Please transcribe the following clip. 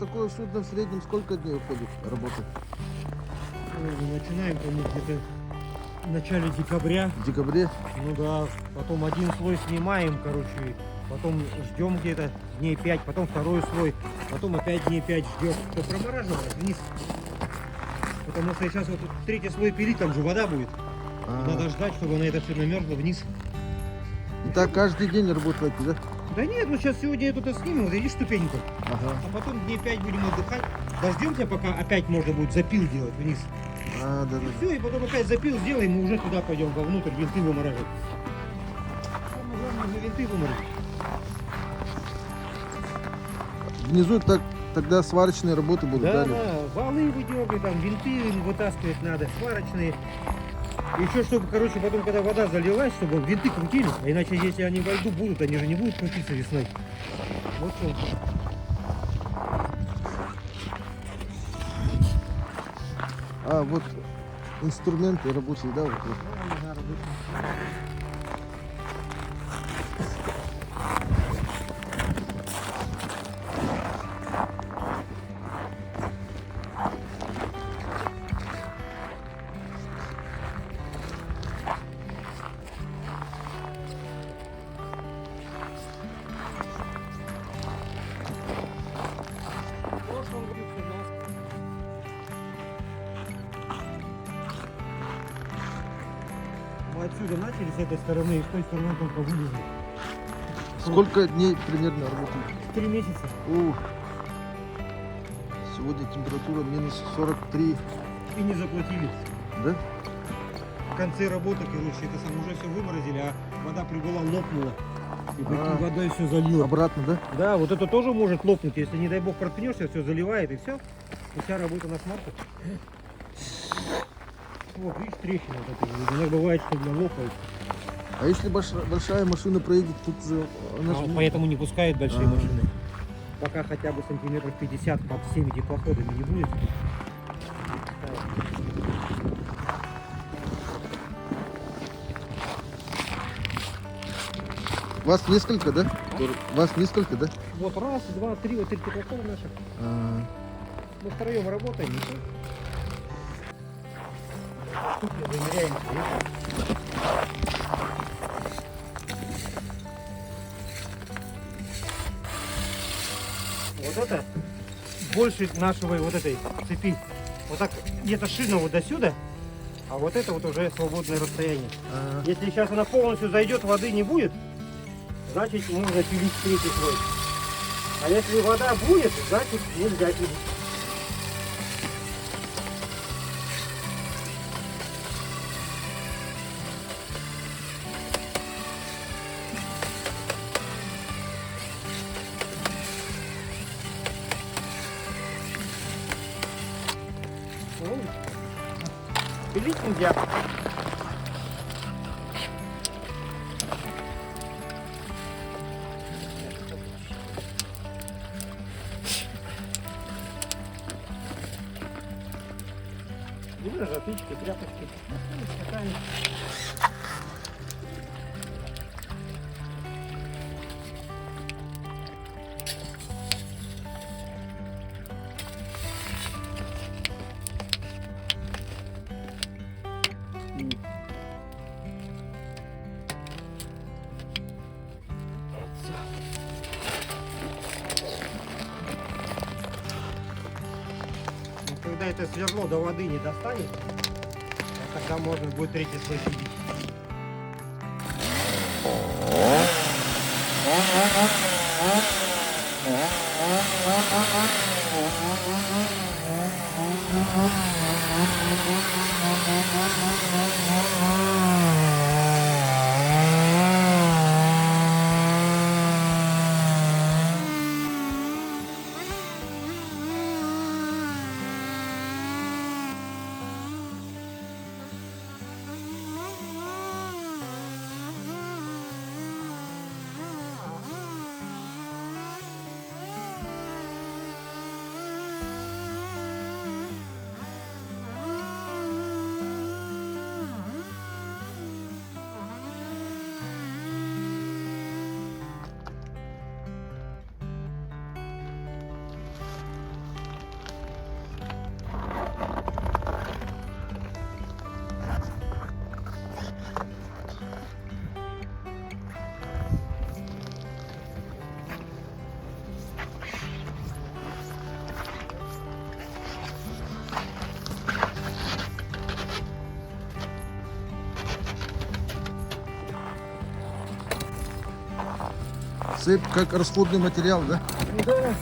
такое судно в среднем сколько дней уходит работать? Мы начинаем где-то в начале декабря. В декабре? Ну да, потом один слой снимаем, короче, потом ждем где-то дней 5, потом второй слой, потом опять дней 5 ждем. То промораживает вниз. Потому что сейчас вот третий слой пилить, там же вода будет. Надо ждать, чтобы она это все намерзло вниз. И так каждый день работаете, да? Да нет, ну сейчас сегодня это снимем, вот видишь ступеньку. Ага. А потом дней 5 будем отдыхать. Дождемся, пока опять можно будет запил делать вниз. Да, да. Все, и потом опять запил сделаем, и уже туда пойдем вовнутрь, винты вымораживать. Самое главное, уже винты вымораживать. Внизу тогда сварочные работы будут, Да, да? да, валы выдергивать, там винты вытаскивать надо, сварочные. Еще чтобы, короче, потом, когда вода залилась, чтобы винты крутились, а иначе, если они во льду будут, они же не будут крутиться весной. Вот что. А, вот инструменты рабочие, да? Вот. Мы отсюда начали, с этой стороны, и с той стороны только вылезли. Сколько дней примерно работаете? 3 месяца. Ух. Сегодня температура минус 43, И не заплатили. да? В конце работы, короче, это сам уже все выморозили, а вода прибыла, лопнула. И такой водой все залило. Обратно, да? Да, вот это тоже может лопнуть, если, не дай бог, проткнешься, все заливает и все. И вся работа на смарку. Вот, видишь, трещина вот эта. Иногда бывает, что для лопает. А если большая машина проедет, тут же она же... Поэтому не пускают большие А. машины. Пока хотя бы сантиметров 50 под всеми теплоходами не будет. Вас несколько, да? Вас несколько, да? Вот раз, два, три, вот 3 теплохода наших. А, Мы втроем работаем. И тут замеряем. Вот это больше нашего вот этой цепи. Вот так где-то шина вот до сюда, а вот это вот уже свободное расстояние. Если сейчас она полностью зайдет, воды не будет, значит можно пилить третий слой. А если вода будет, значит нельзя пилить. Ну, пилить нельзя. Или жатычки, тряпочки. Стаканчик. Когда это сверло до воды не достанет, тогда можно будет третий слой пилить. Цепь как расходный материал, да? Да.